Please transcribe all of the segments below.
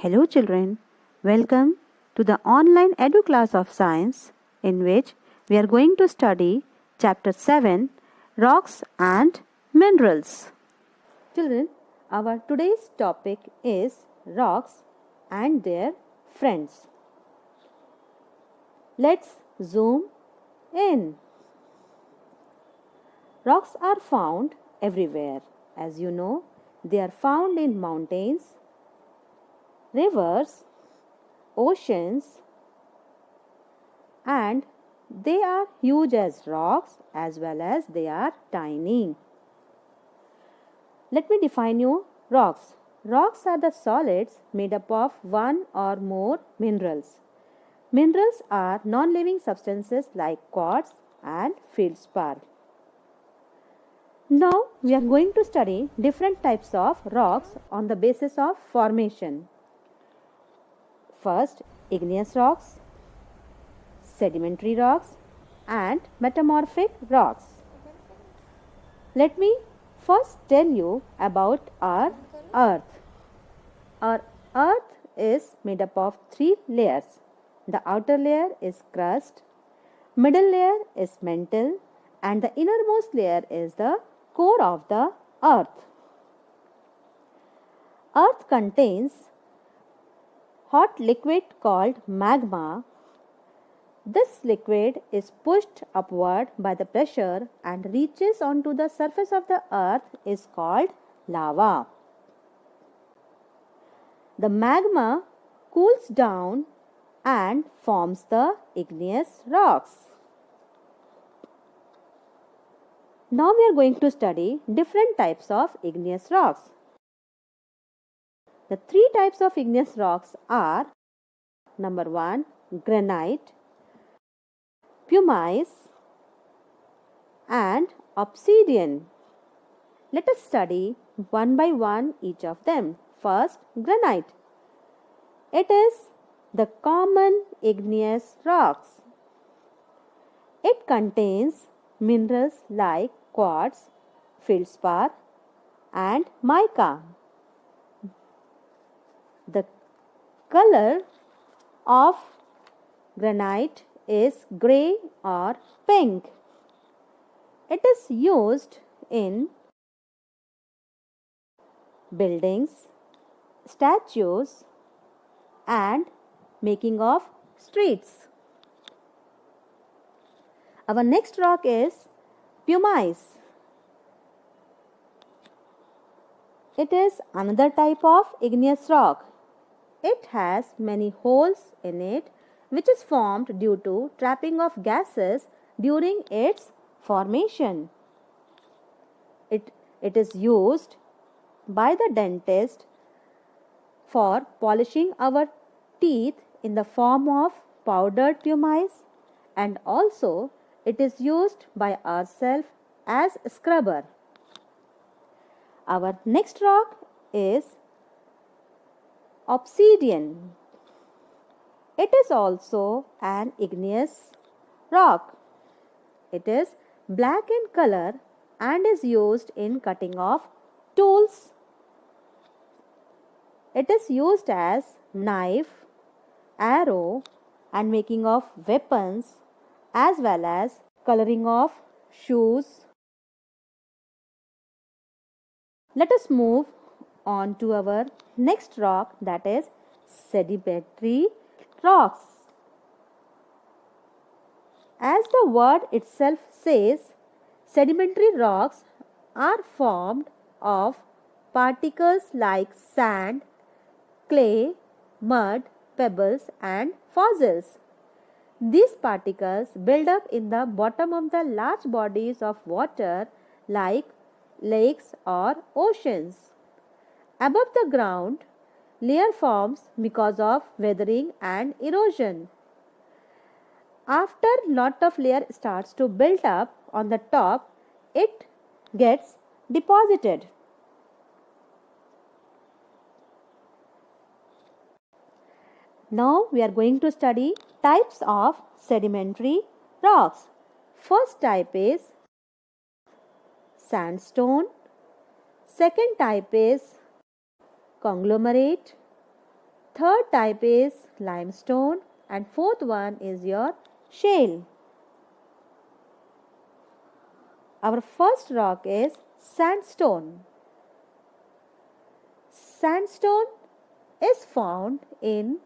Hello children, welcome to the online edu class of science in which we are going to study chapter 7 Rocks and Minerals. Children, our today's topic is rocks and their friends. Let's zoom in. Rocks are found everywhere. As you know, they are found in mountains, rivers, oceans, and they are huge as rocks as well as they are tiny. Let me define you rocks. Rocks are the solids made up of one or more minerals. Minerals are non-living substances like quartz and feldspar. Now we are going to study different types of rocks on the basis of formation. First, igneous rocks, sedimentary rocks, and metamorphic rocks. Let me first tell you about our earth. Our earth is made up of 3 layers. The outer layer is crust, middle layer is mantle, and the innermost layer is the core of the earth. Earth contains hot liquid called magma. This liquid is pushed upward by the pressure and reaches onto the surface of the earth is called lava. The magma cools down and forms the igneous rocks. Now we are going to study different types of igneous rocks. The 3 types of igneous rocks are number 1, granite, pumice, and obsidian. Let us study one by one each of them. First, granite. It is the common igneous rocks. It contains minerals like quartz, feldspar, and mica. The color of granite is grey or pink. It is used in buildings, statues, and making of streets. Our next rock is pumice. It is another type of igneous rock. It has many holes in it which is formed due to trapping of gases during its formation. It is used by the dentist for polishing our teeth in the form of powdered pumice, and also it is used by ourselves as scrubber. Our next rock is obsidian. It is also an igneous rock. It is black in color and is used in cutting of tools. It is used as knife, arrow, and making of weapons as well as coloring of shoes. Let us move on to our next rock, that is sedimentary rocks. As the word itself says, sedimentary rocks are formed of particles like sand, clay, mud, pebbles, and fossils. These particles build up in the bottom of the large bodies of water like lakes or oceans. Above the ground, layer forms because of weathering and erosion. After lot of layer starts to build up on the top, it gets deposited. Now we are going to study types of sedimentary rocks. First type is sandstone. Second type is conglomerate. third type is limestone, and fourth one is your shale. Our first rock is sandstone. Sandstone is found in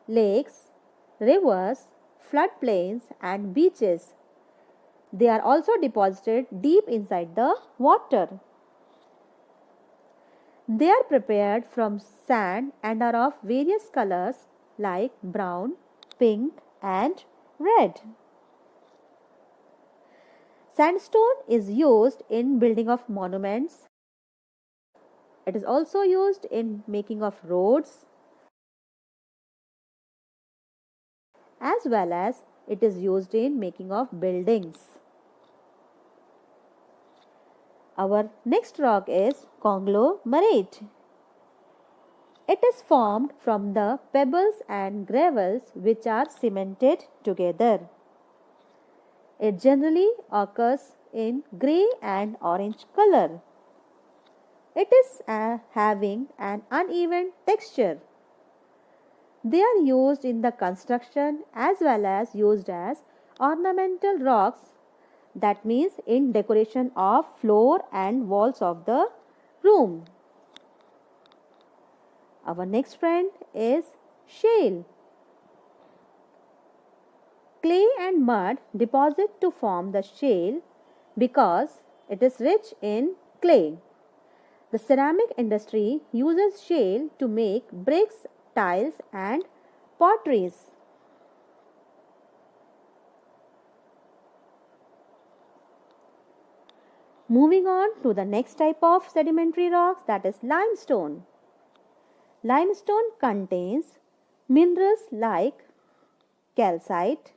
lakes, rivers, floodplains, and beaches. They are also deposited deep inside the water. They are prepared from sand and are of various colors like brown, pink, and red. Sandstone is used in building of monuments. It is also used in making of roads, as well as it is used in making of buildings. Our next rock is conglomerate. It is formed from the pebbles and gravels which are cemented together. It generally occurs in grey and orange color. It is having an uneven texture. They are used in the construction as well as used as ornamental rocks, that means in decoration of floor and walls of the room. Our next friend is shale. Clay and mud deposit to form the shale because it is rich in clay. The ceramic industry uses shale to make bricks, tiles, and potteries. Moving on to the next type of sedimentary rocks, that is limestone. Limestone contains minerals like calcite.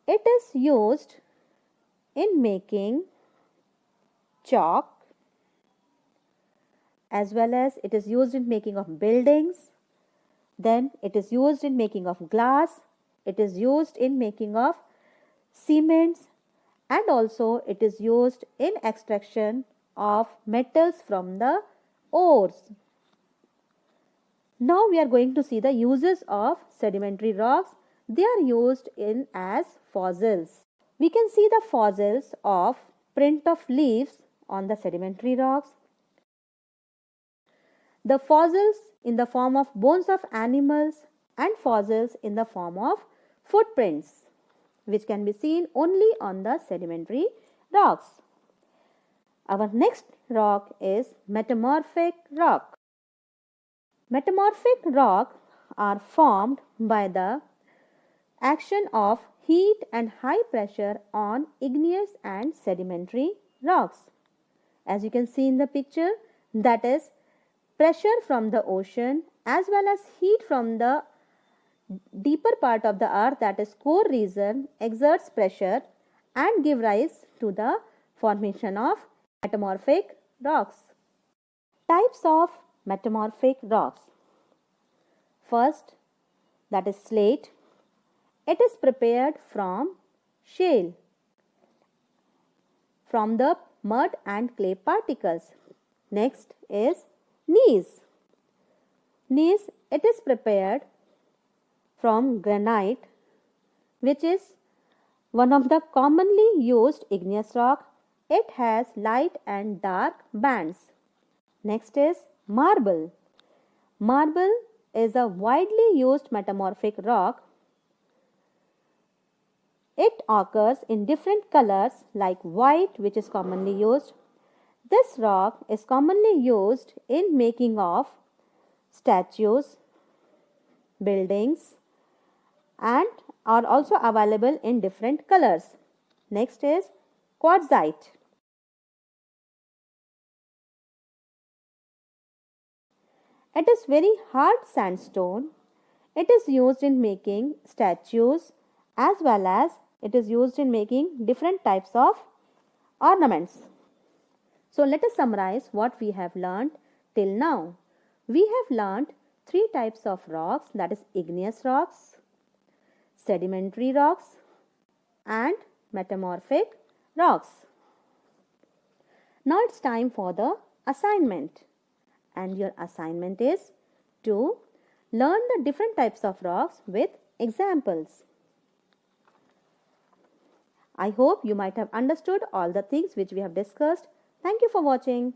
It is used in making chalk, as well as it is used in making of buildings. Then it is used in making of glass. It is used in making of cements, and also it is used in extraction of metals from the ores. Now we are going to see the uses of sedimentary rocks. They are used in as fossils. We can see the fossils of print of leaves on the sedimentary rocks. The fossils in the form of bones of animals, and fossils in the form of footprints, which can be seen only on the sedimentary rocks. Our next rock is metamorphic rock. Metamorphic rock are formed by the action of heat and high pressure on igneous and sedimentary rocks. As you can see in the picture, that is pressure from the ocean as well as heat from the deeper part of the earth, that is core region, exerts pressure and give rise to the formation of metamorphic rocks. Types of metamorphic rocks. First, that is slate. It is prepared from shale, from the mud and clay particles. Next is gneiss. Gneiss, it is prepared from granite, which is one of the commonly used igneous rock. It has light and dark bands. Next is marble. Marble is a widely used metamorphic rock. It occurs in different colors like white, which is commonly used. This rock is commonly used in making of statues, buildings, and are also available in different colors. Next is quartzite. It is very hard sandstone. It is used in making statues as well as it is used in making different types of ornaments. So let us summarize what we have learned till now. We have learned three types of rocks, that is igneous rocks, sedimentary rocks, and metamorphic rocks. Now it's time for the assignment. and your assignment is to learn the different types of rocks with examples. I hope you might have understood all the things which we have discussed. Thank you for watching.